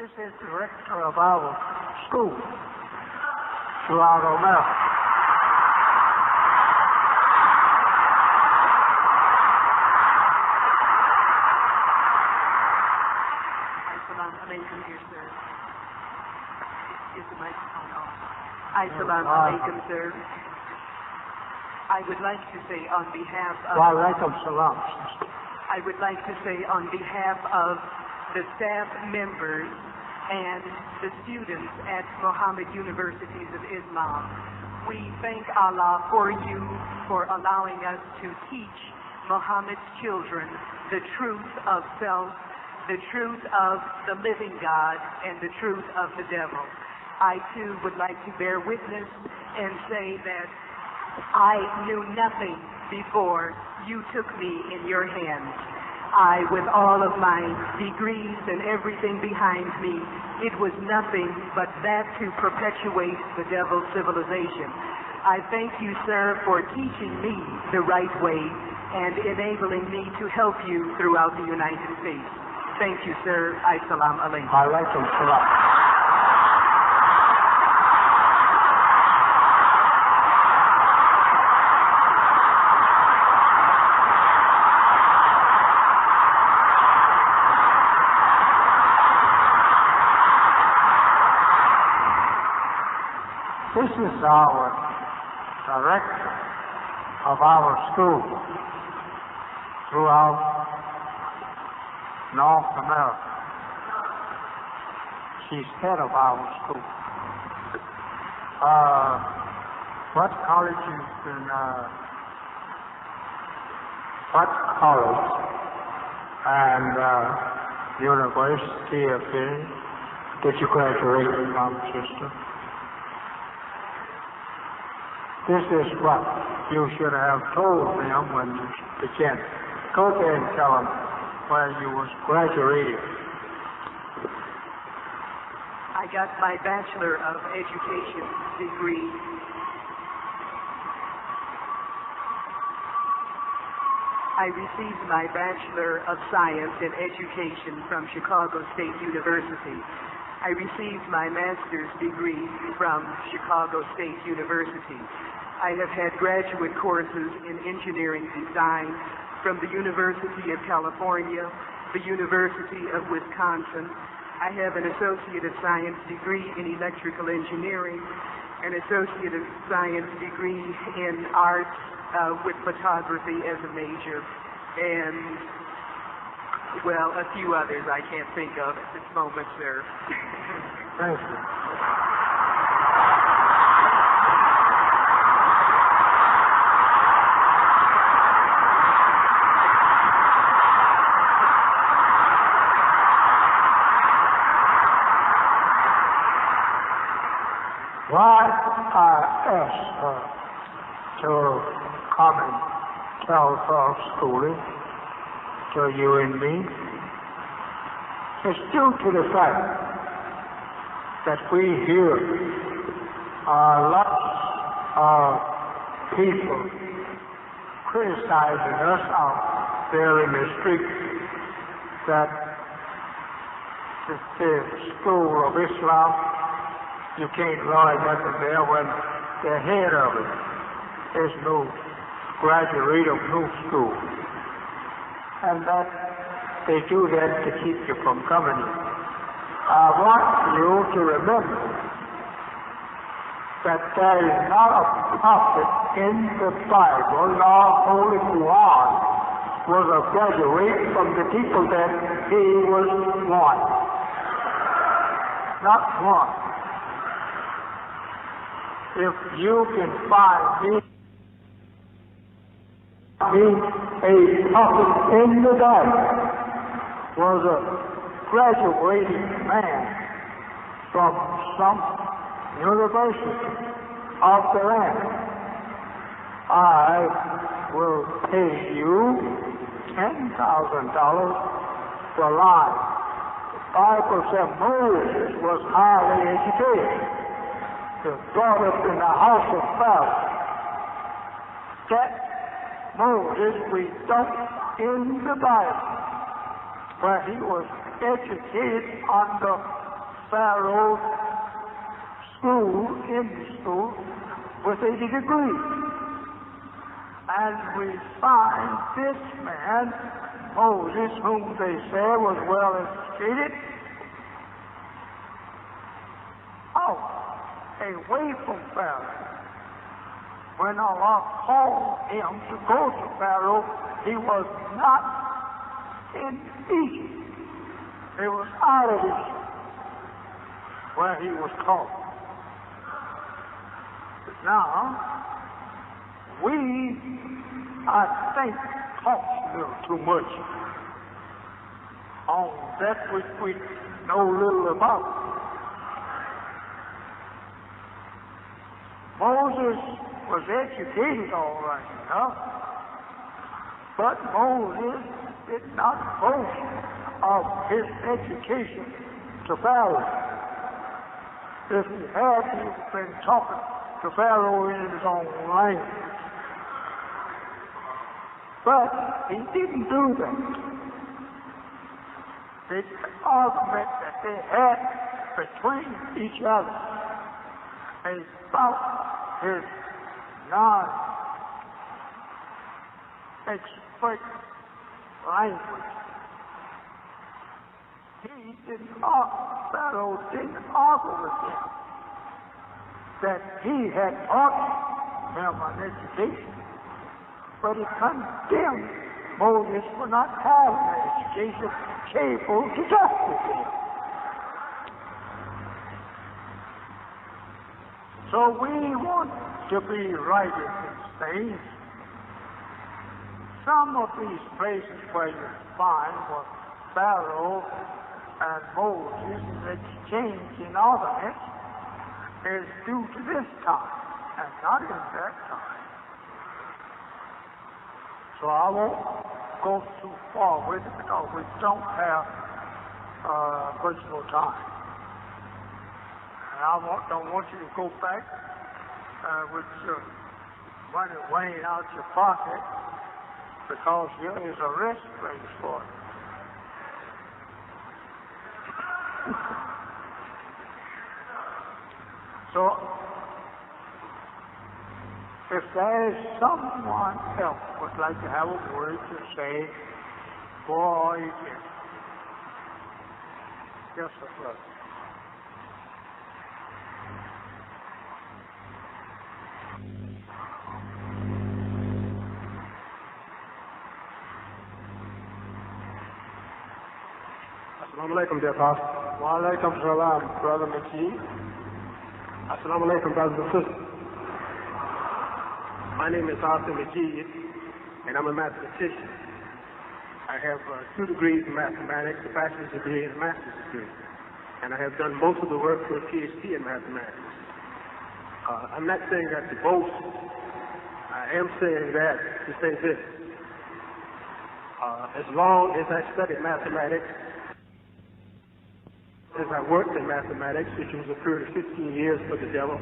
This is the director of our school throughout America. Assalamu alaikum, dear sir. Is the microphone on? Assalamu alaikum, sir. I would like to say on behalf of... Wa alaikum salam. I would like to say on behalf of the staff members and the students at Muhammad Universities of Islam, we thank Allah for you for allowing us to teach Muhammad's children the truth of self, the truth of the living God, and the truth of the devil. I too would like to bear witness and say that I knew nothing before you took me in your hands. I, with all of my degrees and everything behind me, it was nothing but that to perpetuate the devil's civilization. I thank you, sir, for teaching me the right way and enabling me to help you throughout the United States. Thank you, sir. Assalamu alaikum. Wa alaikum salam. This is our director of our school throughout North America. She's head of our school. What college and university of did you graduate from, sister? This is what you should have told them when you began. Go there and tell them where you was graduating. I got my Bachelor of Education degree. I received my Bachelor of Science in Education from Chicago State University. I received my master's degree from Chicago State University. I have had graduate courses in engineering design from the University of California, the University of Wisconsin. I have an Associate of Science degree in electrical engineering, an Associate of Science degree in arts with photography as a major, and, well, a few others I can't think of at this moment, sir. Thank you. Why I asked her to come and tell our schooling, to you and me, is due to the fact that we hear lots of people criticizing us out there in the street that the School of Islam, you can't learn nothing there when the head of it is no graduate of no school. And that they do that to keep you from coming in. I want you to remember that there is not a prophet in the Bible, nor Holy Quran, was a graduate from the people that he was one. Not one. If you can find me a prophet in the Bible was a graduating man from some university of the land, I will pay you $10,000 for life. The Bible said Moses was highly educated. Was brought up in the house of Pharaoh. That Moses we don't in the Bible, where he was educated under Pharaoh's school, in the school, with 80 degrees. And we find this man, Moses, whom they say was well educated, out, away from Pharaoh. When Allah called him to go to Pharaoh, he was not in Egypt. He was out of Egypt, where he was called. Now, we, I think, talk a little too much on that which we know little about. Moses was educated all right enough, but Moses did not boast of his education to Pharaoh. If he had, he would have been talking to Pharaoh in his own language. But he didn't do that. The argument that they had between each other about his non-expert language. Pharaoh didn't argue with him that he had taught him an education, but he condemned Moses for not having an education capable to justice him. So we want to be right in these things. Some of these places where you find what Pharaoh and Moses exchanged in arguments is due to this time and not in that time. So I won't go too far with it because we don't have much more time. And I don't want you to go back with your money weighing out your pocket because here is a rest place for it. So, if there is someone else who would like to have a word to say, boy, yes. Just a word. Assalamu alaikum, dear pastor. Wa alaikum salam, Brother McKee. Assalamu alaikum, brothers and sisters. My name is Arthur McGee, and I'm a mathematician. I have 2 degrees in mathematics, a bachelor's degree and a master's degree. And I have done most of the work for a PhD in mathematics. I'm not saying that to boast. I am saying that to say this. As long as I studied mathematics, as I worked in mathematics, which was a period of 15 years for the devil,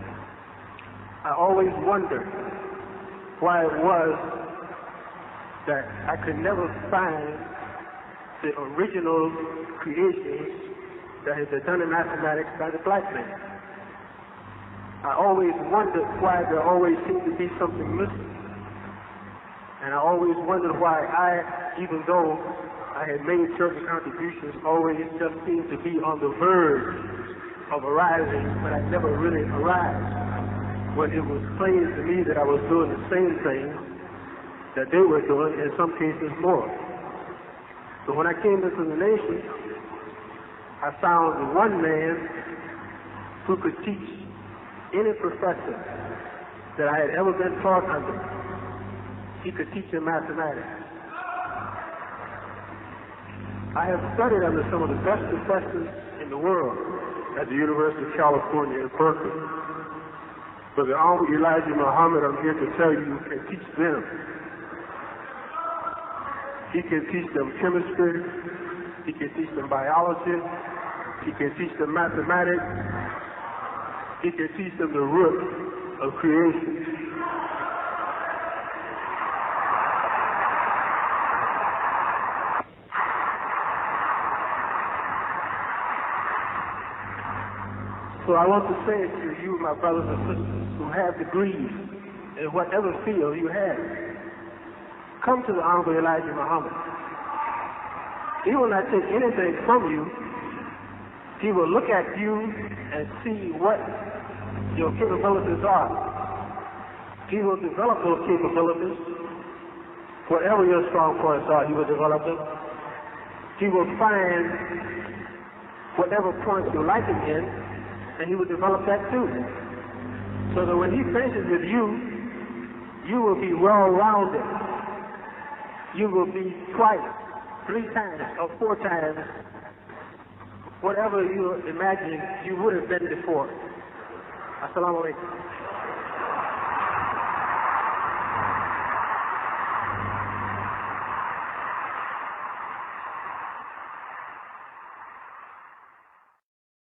I always wondered why it was that I could never find the original creations that had been done in mathematics by the black man. I always wondered why there always seemed to be something missing. And I always wondered why I, even though I had made certain contributions, always just seemed to be on the verge of arising, but I never really arrived. When it was plain to me that I was doing the same thing that they were doing, in some cases more. So when I came into the nation, I found one man who could teach any professor that I had ever been taught under. He could teach in mathematics. I have studied under some of the best professors in the world at the University of California in Berkeley. But the Honorable Elijah Muhammad, I'm here to tell you, can teach them. He can teach them chemistry. He can teach them biology. He can teach them mathematics. He can teach them the root of creation. So I want to say to you, my brothers and sisters who have degrees in whatever field you have, come to the Honorable Elijah Muhammad. He will not take anything from you. He will look at you and see what your capabilities are. He will develop those capabilities. Whatever your strong points are, he will develop them. He will find whatever points you like him in, and he will develop that too. So that when he finishes with you, you will be well-rounded. You will be twice, 3 times, or 4 times whatever you imagine you would have been before. Assalamu alaikum.